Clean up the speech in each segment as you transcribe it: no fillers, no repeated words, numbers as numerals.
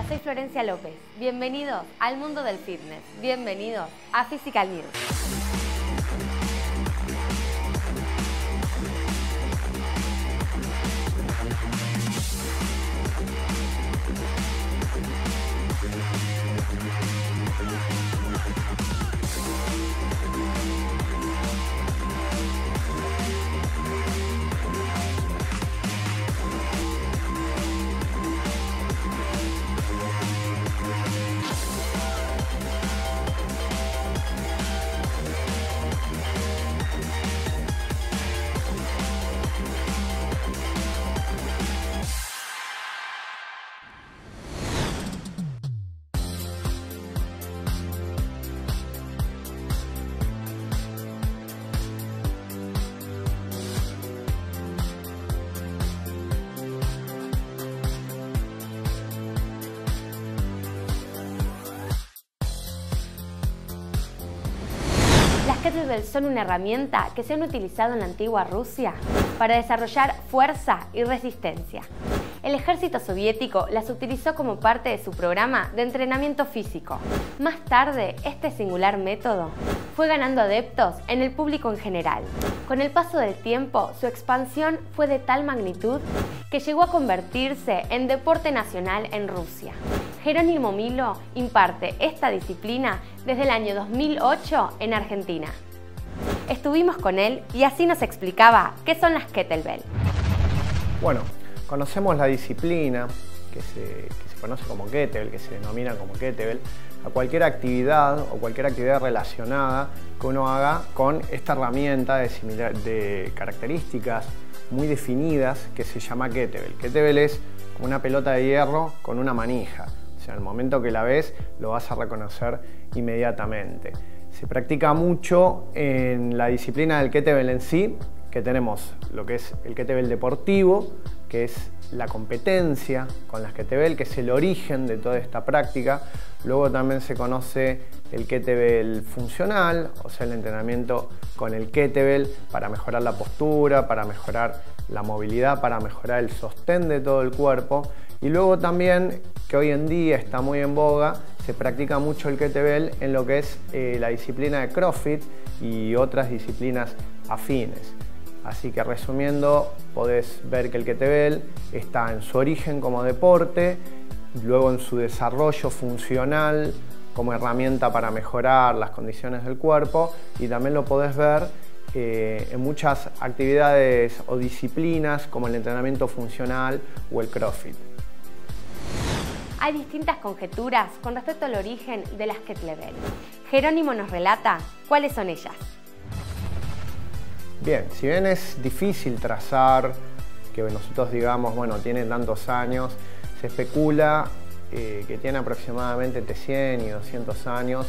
soy Florencia López. Bienvenidos al mundo del fitness. Bienvenidos a Physical News. Las kettlebells son una herramienta que se han utilizado en la antigua Rusia para desarrollar fuerza y resistencia. El ejército soviético las utilizó como parte de su programa de entrenamiento físico. Más tarde, este singular método fue ganando adeptos en el público en general. Con el paso del tiempo, su expansión fue de tal magnitud que llegó a convertirse en deporte nacional en Rusia. Jerónimo Milo imparte esta disciplina desde el año 2008 en Argentina. Estuvimos con él y así nos explicaba qué son las kettlebell. Bueno, conocemos la disciplina que se conoce como kettlebell, que se denomina como kettlebell, a cualquier actividad o cualquier actividad relacionada que uno haga con esta herramienta de características muy definidas que se llama kettlebell. Kettlebell es como una pelota de hierro con una manija. O sea, en el momento que la ves, lo vas a reconocer inmediatamente. Se practica mucho en la disciplina del kettlebell en sí, que tenemos lo que es el kettlebell deportivo, que es la competencia con las kettlebell, que es el origen de toda esta práctica. Luego también se conoce el kettlebell funcional, o sea, el entrenamiento con el kettlebell para mejorar la postura, para mejorar la movilidad, para mejorar el sostén de todo el cuerpo. Y luego también, que hoy en día está muy en boga, se practica mucho el kettlebell en lo que es la disciplina de CrossFit y otras disciplinas afines. Así que resumiendo, podés ver que el kettlebell está en su origen como deporte, luego en su desarrollo funcional como herramienta para mejorar las condiciones del cuerpo, y también lo podés ver en muchas actividades o disciplinas como el entrenamiento funcional o el CrossFit. Hay distintas conjeturas con respecto al origen de las kettlebell. Jerónimo nos relata cuáles son ellas. Bien, si bien es difícil trazar que nosotros digamos, bueno, tiene tantos años, se especula que tiene aproximadamente entre 100 y 200 años.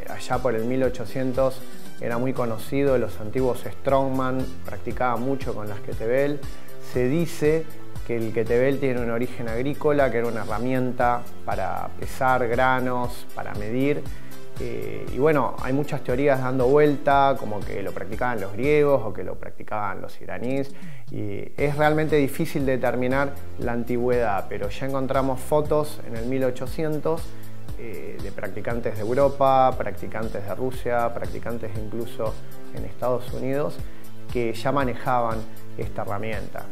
Allá por el 1800 era muy conocido, los antiguos strongman practicaban mucho con las kettlebell. Se dice que el kettlebell tiene un origen agrícola, que era una herramienta para pesar granos, para medir. Y bueno, hay muchas teorías dando vuelta, como que lo practicaban los griegos o que lo practicaban los iraníes, y es realmente difícil determinar la antigüedad, pero ya encontramos fotos en el 1800 de practicantes de Europa, practicantes de Rusia, practicantes incluso en Estados Unidos, que ya manejaban esta herramienta.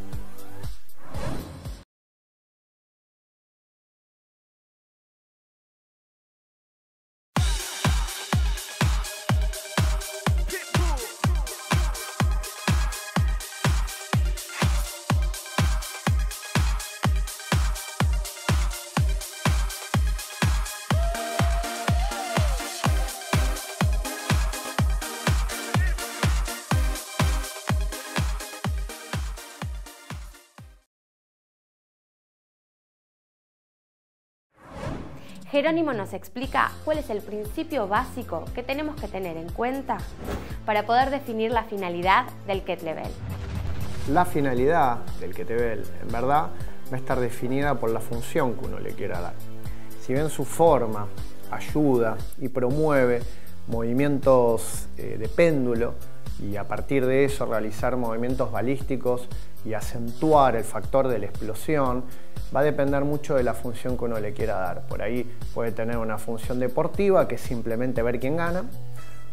Jerónimo nos explica cuál es el principio básico que tenemos que tener en cuenta para poder definir la finalidad del kettlebell. La finalidad del kettlebell, en verdad, va a estar definida por la función que uno le quiera dar. Si bien su forma ayuda y promueve movimientos de péndulo, y a partir de eso realizar movimientos balísticos y acentuar el factor de la explosión, va a depender mucho de la función que uno le quiera dar. Por ahí puede tener una función deportiva, que es simplemente ver quién gana.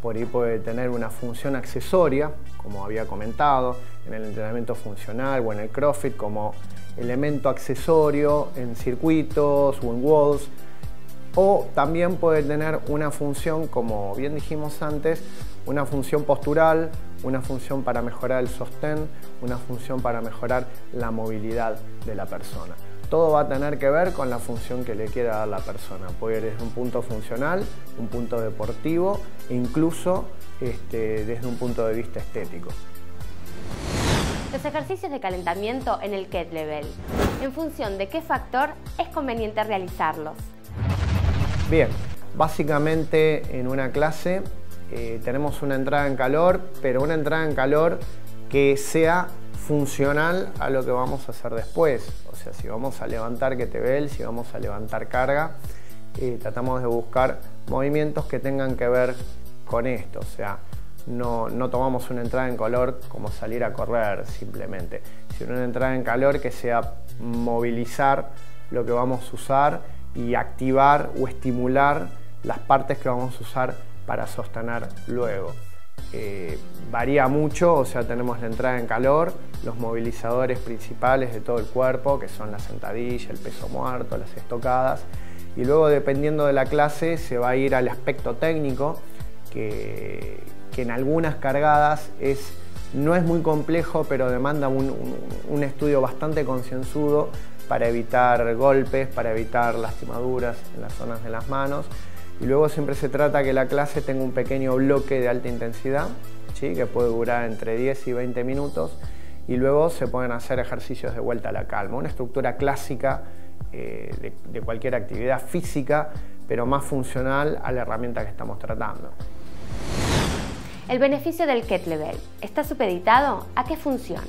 Por ahí puede tener una función accesoria, como había comentado, en el entrenamiento funcional o en el CrossFit, como elemento accesorio en circuitos o en walls. O también puede tener una función, como bien dijimos antes, una función postural, una función para mejorar el sostén, una función para mejorar la movilidad de la persona. Todo va a tener que ver con la función que le quiera dar la persona. Puede ir desde un punto funcional, un punto deportivo e incluso desde un punto de vista estético. Los ejercicios de calentamiento en el kettlebell. ¿En función de qué factor es conveniente realizarlos? Bien, básicamente en una clase tenemos una entrada en calor, pero una entrada en calor que sea funcional a lo que vamos a hacer después. O sea, si vamos a levantar kettlebell, si vamos a levantar carga, tratamos de buscar movimientos que tengan que ver con esto. O sea, no tomamos una entrada en calor como salir a correr simplemente, sino una entrada en calor que sea movilizar lo que vamos a usar y activar o estimular las partes que vamos a usar para sostener luego. Varía mucho, o sea, tenemos la entrada en calor, los movilizadores principales de todo el cuerpo, que son la sentadilla, el peso muerto, las estocadas, y luego dependiendo de la clase se va a ir al aspecto técnico, que en algunas cargadas no es muy complejo, pero demanda un estudio bastante concienzudo para evitar golpes, para evitar lastimaduras en las zonas de las manos. Y luego siempre se trata que la clase tenga un pequeño bloque de alta intensidad, ¿sí? Que puede durar entre 10 y 20 minutos, y luego se pueden hacer ejercicios de vuelta a la calma. Una estructura clásica de cualquier actividad física, pero más funcional a la herramienta que estamos tratando. El beneficio del kettlebell está supeditado a qué función.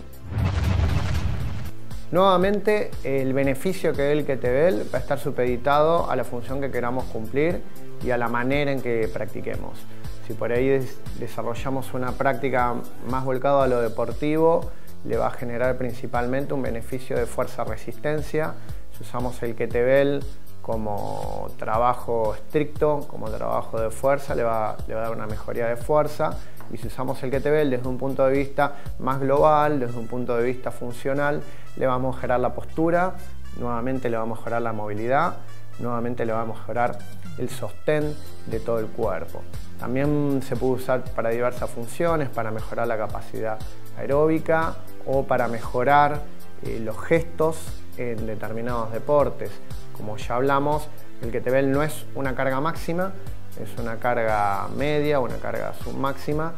Nuevamente, el beneficio que dé el kettlebell va a estar supeditado a la función que queramos cumplir y a la manera en que practiquemos. Si por ahí desarrollamos una práctica más volcada a lo deportivo, le va a generar principalmente un beneficio de fuerza-resistencia. Si usamos el kettlebell como trabajo estricto, como trabajo de fuerza, le va a dar una mejoría de fuerza. Y si usamos el kettlebell desde un punto de vista más global, desde un punto de vista funcional, le va a mejorar la postura, nuevamente le va a mejorar la movilidad, nuevamente le va a mejorar el sostén de todo el cuerpo. También se puede usar para diversas funciones, para mejorar la capacidad aeróbica o para mejorar los gestos en determinados deportes. Como ya hablamos, el kettlebell no es una carga máxima, es una carga media o una carga submáxima,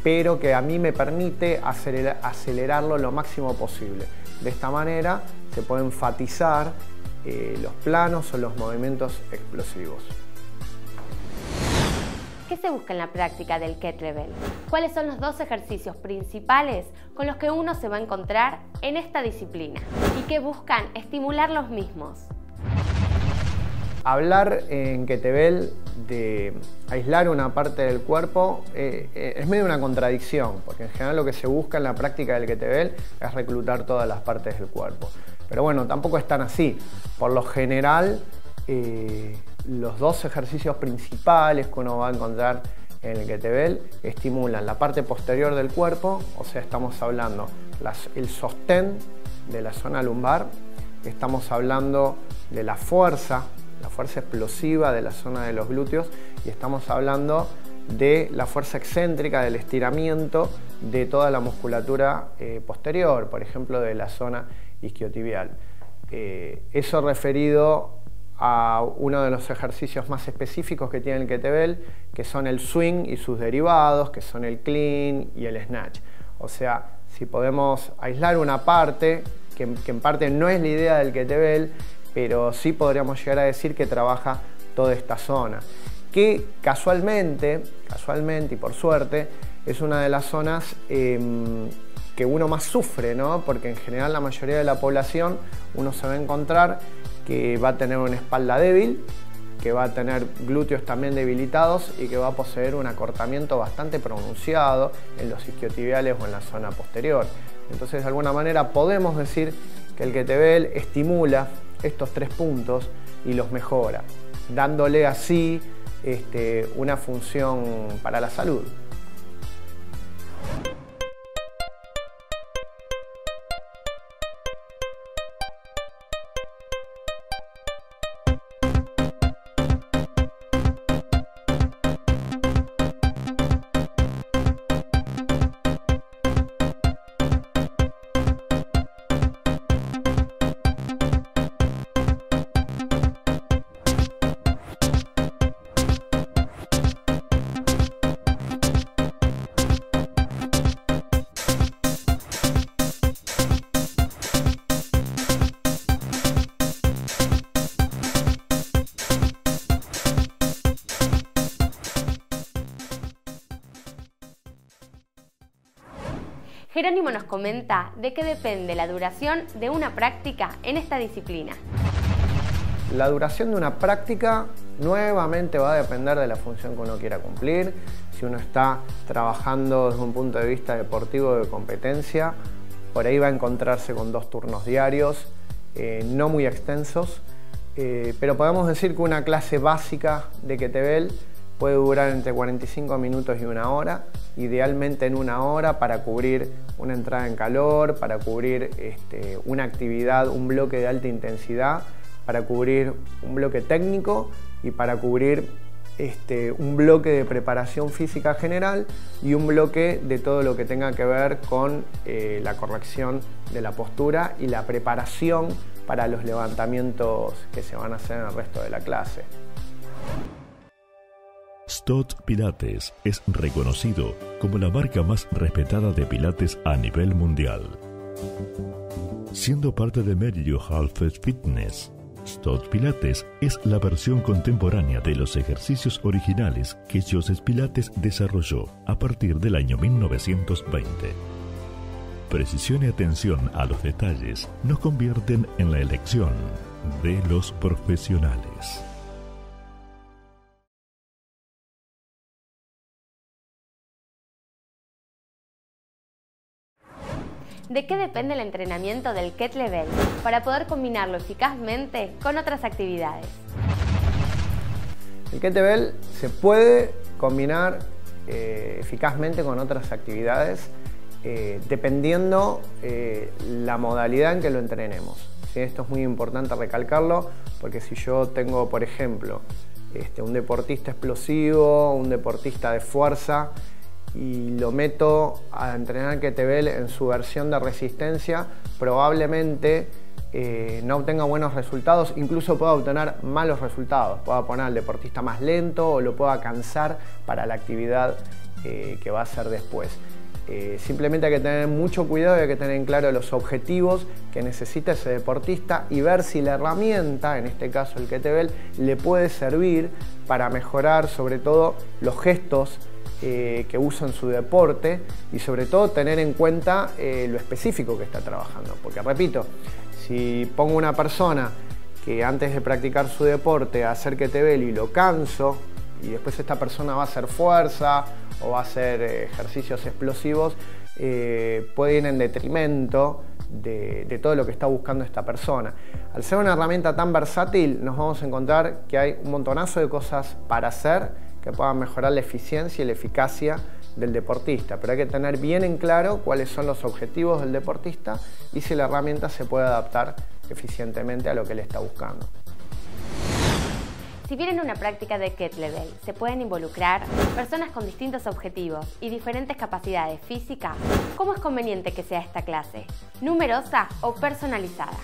pero que a mí me permite acelerarlo lo máximo posible. De esta manera se puede enfatizar los planos o los movimientos explosivos. ¿Qué se busca en la práctica del kettlebell? ¿Cuáles son los dos ejercicios principales con los que uno se va a encontrar en esta disciplina? ¿Y qué buscan estimular los mismos? Hablar en kettlebell de aislar una parte del cuerpo es medio una contradicción, porque en general lo que se busca en la práctica del kettlebell es reclutar todas las partes del cuerpo. Pero bueno, tampoco es tan así. Por lo general, los dos ejercicios principales que uno va a encontrar en el kettlebell estimulan la parte posterior del cuerpo, o sea, estamos hablando el sostén de la zona lumbar, estamos hablando de la fuerza explosiva de la zona de los glúteos y estamos hablando de la fuerza excéntrica del estiramiento de toda la musculatura posterior, por ejemplo de la zona isquiotibial. Eso referido a uno de los ejercicios más específicos que tiene el kettlebell, que son el swing y sus derivados, que son el clean y el snatch. O sea, si podemos aislar una parte, que en parte no es la idea del kettlebell, pero sí podríamos llegar a decir que trabaja toda esta zona, que casualmente y por suerte es una de las zonas que uno más sufre, ¿no? Porque en general la mayoría de la población uno se va a encontrar que va a tener una espalda débil que va a tener glúteos también debilitados y que va a poseer un acortamiento bastante pronunciado en los isquiotibiales o en la zona posterior. Entonces, de alguna manera podemos decir que el kettlebell estimula estos 3 puntos y los mejora, dándole así una función para la salud. Jerónimo nos comenta de qué depende la duración de una práctica en esta disciplina. La duración de una práctica nuevamente va a depender de la función que uno quiera cumplir. Si uno está trabajando desde un punto de vista deportivo de competencia, por ahí va a encontrarse con 2 turnos diarios, no muy extensos, pero podemos decir que una clase básica de kettlebell puede durar entre 45 minutos y 1 hora, idealmente en 1 hora para cubrir una entrada en calor, para cubrir una actividad, un bloque de alta intensidad, para cubrir un bloque técnico y para cubrir un bloque de preparación física general y un bloque de todo lo que tenga que ver con la corrección de la postura y la preparación para los levantamientos que se van a hacer en el resto de la clase. Stott Pilates es reconocido como la marca más respetada de pilates a nivel mundial. Siendo parte de Medio Halfed Fitness, Stott Pilates es la versión contemporánea de los ejercicios originales que Joseph Pilates desarrolló a partir del año 1920. Precisión y atención a los detalles nos convierten en la elección de los profesionales. ¿De qué depende el entrenamiento del kettlebell para poder combinarlo eficazmente con otras actividades? El kettlebell se puede combinar eficazmente con otras actividades dependiendo la modalidad en que lo entrenemos. ¿Sí? Esto es muy importante recalcarlo porque si yo tengo, por ejemplo, un deportista explosivo, un deportista de fuerza, y lo meto a entrenar kettlebell en su versión de resistencia, probablemente no obtenga buenos resultados, incluso pueda obtener malos resultados. Pueda poner al deportista más lento o lo pueda cansar para la actividad que va a hacer después. Simplemente hay que tener mucho cuidado y hay que tener en claro los objetivos que necesita ese deportista y ver si la herramienta, en este caso el kettlebell, le puede servir para mejorar sobre todo los gestos que usa en su deporte y sobre todo tener en cuenta lo específico que está trabajando. Porque repito, si pongo una persona que antes de practicar su deporte a hacer kettlebell y lo canso y después esta persona va a hacer fuerza o va a hacer ejercicios explosivos, puede ir en detrimento de todo lo que está buscando esta persona. Al ser una herramienta tan versátil nos vamos a encontrar que hay un montonazo de cosas para hacer que puedan mejorar la eficiencia y la eficacia del deportista, pero hay que tener bien en claro cuáles son los objetivos del deportista y si la herramienta se puede adaptar eficientemente a lo que él está buscando. Si bien en una práctica de kettlebell se pueden involucrar personas con distintos objetivos y diferentes capacidades físicas, ¿cómo es conveniente que sea esta clase? ¿Numerosa o personalizada?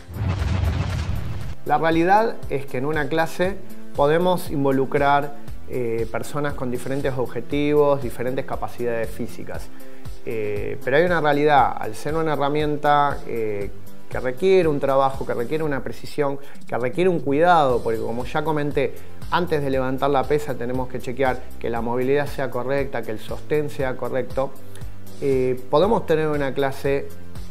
La realidad es que en una clase podemos involucrar personas con diferentes objetivos, diferentes capacidades físicas. Pero hay una realidad, al ser una herramienta que requiere un trabajo, que requiere una precisión, que requiere un cuidado, porque como ya comenté, antes de levantar la pesa tenemos que chequear que la movilidad sea correcta, que el sostén sea correcto. Podemos tener una clase,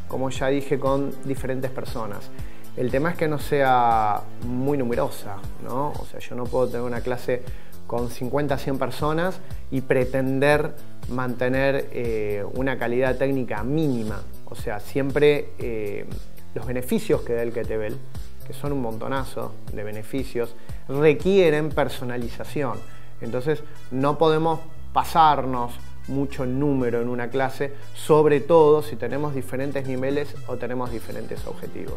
como ya dije, con diferentes personas. El tema es que no sea muy numerosa, ¿no? O sea, yo no puedo tener una clase con 50 a 100 personas y pretender mantener una calidad técnica mínima. O sea, siempre los beneficios que da el kettlebell, que son un montonazo de beneficios, requieren personalización. Entonces no podemos pasarnos mucho en número en una clase, sobre todo si tenemos diferentes niveles o tenemos diferentes objetivos,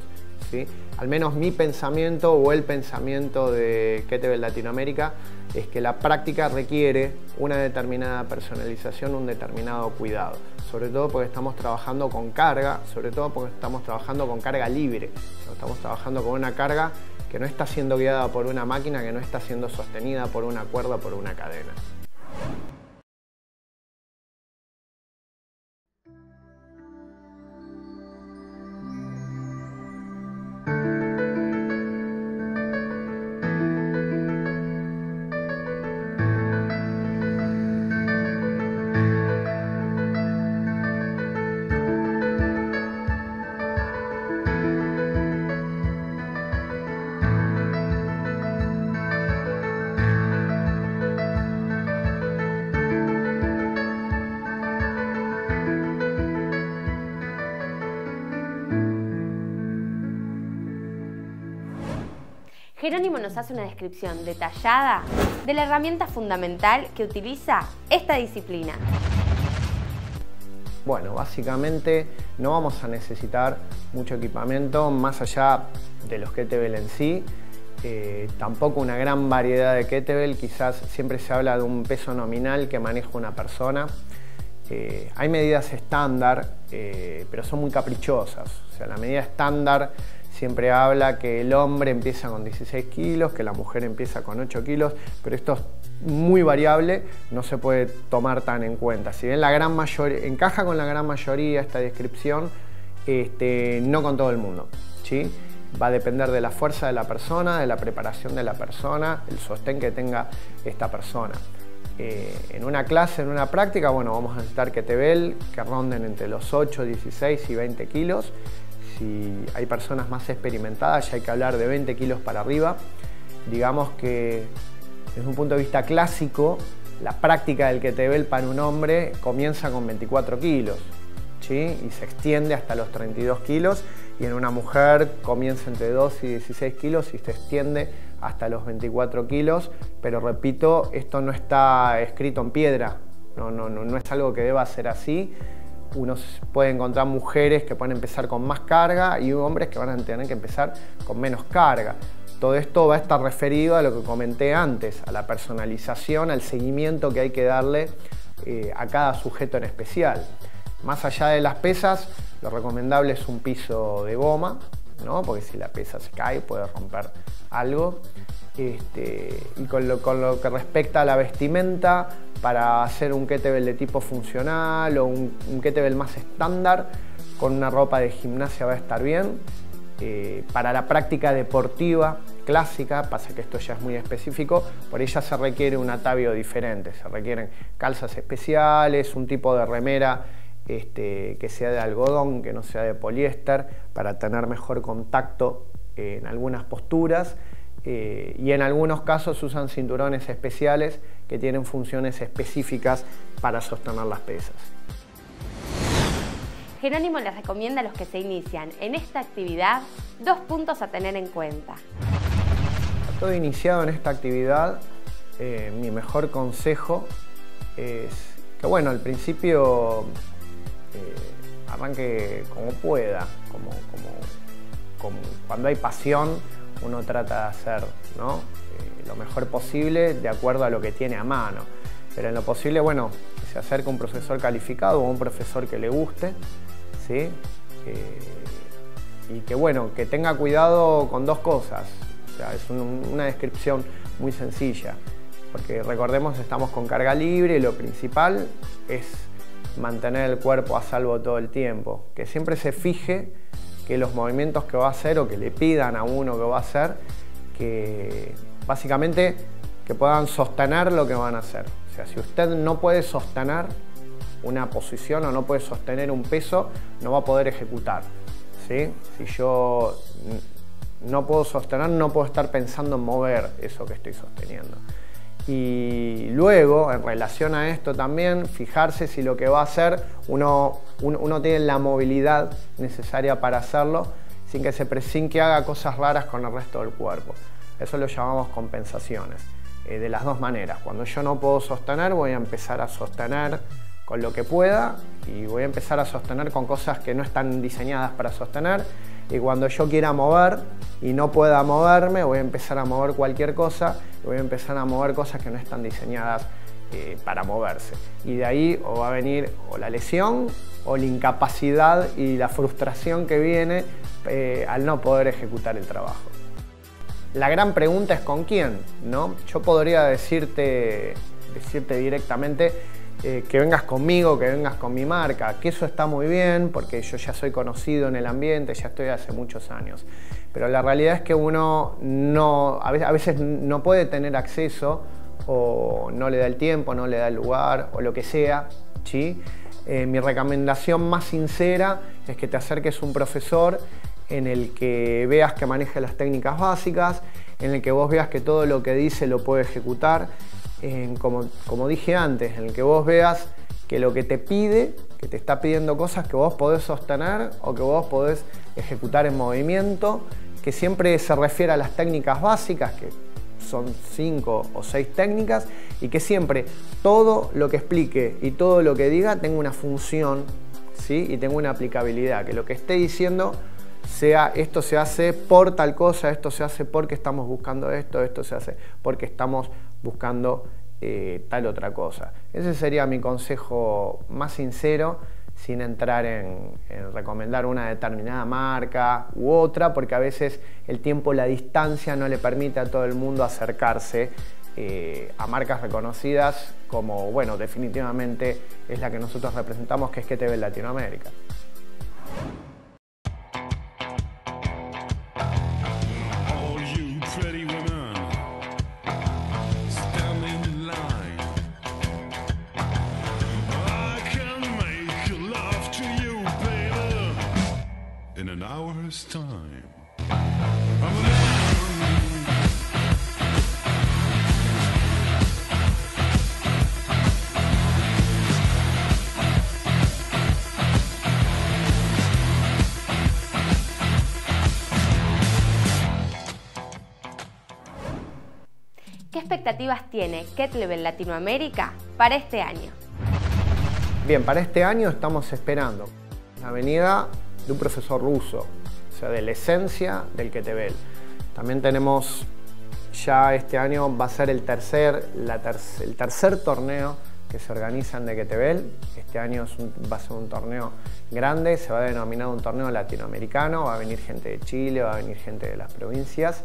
¿sí? Al menos mi pensamiento o el pensamiento de Kettlebell Latinoamérica es que la práctica requiere una determinada personalización, un determinado cuidado, sobre todo porque estamos trabajando con carga, sobre todo porque estamos trabajando con carga libre, estamos trabajando con una carga que no está siendo guiada por una máquina, que no está siendo sostenida por una cuerda o por una cadena. Jerónimo nos hace una descripción detallada de la herramienta fundamental que utiliza esta disciplina. Bueno, básicamente no vamos a necesitar mucho equipamiento más allá de los kettlebell en sí, tampoco una gran variedad de kettlebell. Quizás siempre se habla de un peso nominal que maneja una persona. Hay medidas estándar, pero son muy caprichosas. O sea, la medida estándar siempre habla que el hombre empieza con 16 kilos, que la mujer empieza con 8 kilos, pero esto es muy variable, no se puede tomar tan en cuenta. Si bien la gran mayoría, encaja con la gran mayoría esta descripción, no con todo el mundo, ¿sí? Va a depender de la fuerza de la persona, de la preparación de la persona, el sostén que tenga esta persona. En una clase, en una práctica, bueno, vamos a necesitar kettlebell que ronden entre los 8, 16 y 20 kilos. Si hay personas más experimentadas, ya hay que hablar de 20 kilos para arriba. Digamos que desde un punto de vista clásico, la práctica del kettlebell para un hombre comienza con 24 kilos, ¿sí? Y se extiende hasta los 32 kilos, y en una mujer comienza entre 2 y 16 kilos y se extiende hasta los 24 kilos, pero repito, esto no está escrito en piedra, no es algo que deba ser así. Uno puede encontrar mujeres que pueden empezar con más carga y hombres que van a tener que empezar con menos carga. Todo esto va a estar referido a lo que comenté antes, a la personalización, al seguimiento que hay que darle a cada sujeto en especial. Más allá de las pesas, lo recomendable es un piso de goma, ¿no? Porque si la pesa se cae puede romper algo. Y con lo que respecta a la vestimenta, para hacer un kettlebell de tipo funcional o un kettlebell más estándar, con una ropa de gimnasia va a estar bien. Para la práctica deportiva clásica, pasa que esto ya es muy específico, por ella se requiere un atavío diferente, se requieren calzas especiales, un tipo de remera que sea de algodón, que no sea de poliéster, para tener mejor contacto en algunas posturas. Y en algunos casos usan cinturones especiales que tienen funciones específicas para sostener las pesas. Jerónimo les recomienda a los que se inician en esta actividad 2 puntos a tener en cuenta. A todo iniciado en esta actividad, mi mejor consejo es que, bueno, al principio arranque como pueda, como cuando hay pasión, uno trata de hacer, ¿no? Lo mejor posible de acuerdo a lo que tiene a mano. Pero en lo posible, bueno, que se acerque a un profesor calificado o un profesor que le guste, ¿sí? Y que, bueno, que tenga cuidado con 2 cosas. O sea, es una descripción muy sencilla. Porque recordemos, estamos con carga libre y lo principal es mantener el cuerpo a salvo todo el tiempo. Que siempre se fije que los movimientos que va a hacer o que le pidan a uno que va a hacer, que básicamente que puedan sostener lo que van a hacer. O sea, si usted no puede sostener una posición o no puede sostener un peso, no va a poder ejecutar, ¿sí? Si yo no puedo sostener, no puedo estar pensando en mover eso que estoy sosteniendo. Y luego, en relación a esto también, fijarse si lo que va a hacer uno tiene la movilidad necesaria para hacerlo sin que haga cosas raras con el resto del cuerpo. Eso lo llamamos compensaciones, de las dos maneras. Cuando yo no puedo sostener, voy a empezar a sostener con lo que pueda y voy a empezar a sostener con cosas que no están diseñadas para sostener. Y cuando yo quiera mover y no pueda moverme, voy a empezar a mover cualquier cosa y voy a empezar a mover cosas que no están diseñadas para moverse. Y de ahí o va a venir o la lesión o la incapacidad y la frustración que viene al no poder ejecutar el trabajo. La gran pregunta es ¿con quién? ¿No? Yo podría decirte directamente que vengas conmigo, que vengas con mi marca, que eso está muy bien porque yo ya soy conocido en el ambiente, ya estoy hace muchos años. Pero la realidad es que uno a veces no puede tener acceso o no le da el tiempo, no le da el lugar o lo que sea, ¿sí? Mi recomendación más sincera es que te acerques a un profesor en el que veas que maneje las técnicas básicas, en el que vos veas que todo lo que dice lo puede ejecutar, como dije antes, en el que vos veas que lo que te pide, que te está pidiendo cosas que vos podés sostener o que vos podés ejecutar en movimiento, que siempre se refiere a las técnicas básicas, que son 5 o 6 técnicas, y que siempre todo lo que explique y todo lo que diga tenga una función, ¿sí? Y tenga una aplicabilidad, que lo que esté diciendo sea esto se hace por tal cosa, esto se hace porque estamos buscando esto, esto se hace porque estamos buscando tal otra cosa. Ese sería mi consejo más sincero, sin entrar en recomendar una determinada marca u otra, porque a veces el tiempo, la distancia no le permite a todo el mundo acercarse a marcas reconocidas como, bueno, definitivamente es la que nosotros representamos, que es KTV Latinoamérica. In an hour's time. ¿Qué expectativas tiene KTV Latinoamérica para este año? Bien, para este año estamos esperando la venida de un profesor ruso, o sea, de la esencia del KTV. También tenemos, ya este año va a ser el tercer torneo que se organizan de KTV. Este año va a ser un torneo grande, se va a denominar un torneo latinoamericano, va a venir gente de Chile, va a venir gente de las provincias.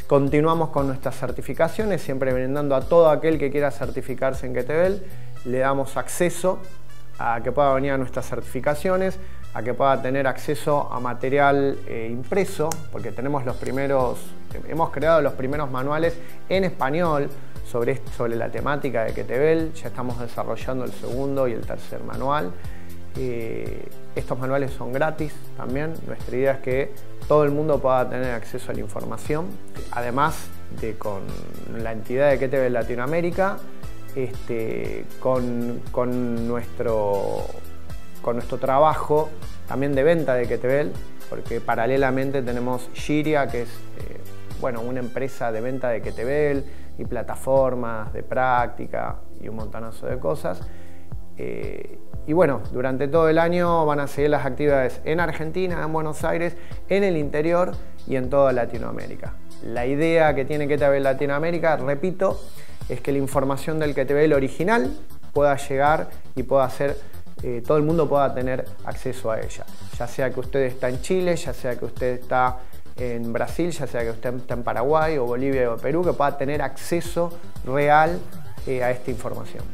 Continuamos con nuestras certificaciones, siempre brindando a todo aquel que quiera certificarse en KTV, le damos acceso a que pueda venir a nuestras certificaciones, a que pueda tener acceso a material impreso, porque hemos creado los primeros manuales en español sobre la temática de KTV. Ya estamos desarrollando el segundo y el tercer manual. Estos manuales son gratis también. Nuestra idea es que todo el mundo pueda tener acceso a la información, además de con la entidad de KTV Latinoamérica, con nuestro trabajo también de venta de KTV, porque paralelamente tenemos Shiria, que es una empresa de venta de KTV y plataformas de práctica y un montonazo de cosas. Y bueno, durante todo el año van a seguir las actividades en Argentina, en Buenos Aires, en el interior y en toda Latinoamérica. La idea que tiene KTV Latinoamérica, repito, es que la información del KTV original pueda llegar y pueda ser todo el mundo pueda tener acceso a ella, ya sea que usted está en Chile, ya sea que usted está en Brasil, ya sea que usted está en Paraguay o Bolivia o Perú, que pueda tener acceso real a esta información.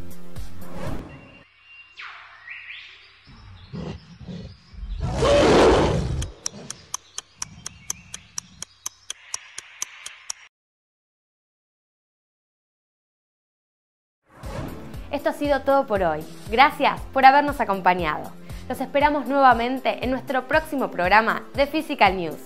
Esto ha sido todo por hoy. Gracias por habernos acompañado. Los esperamos nuevamente en nuestro próximo programa de Physical News.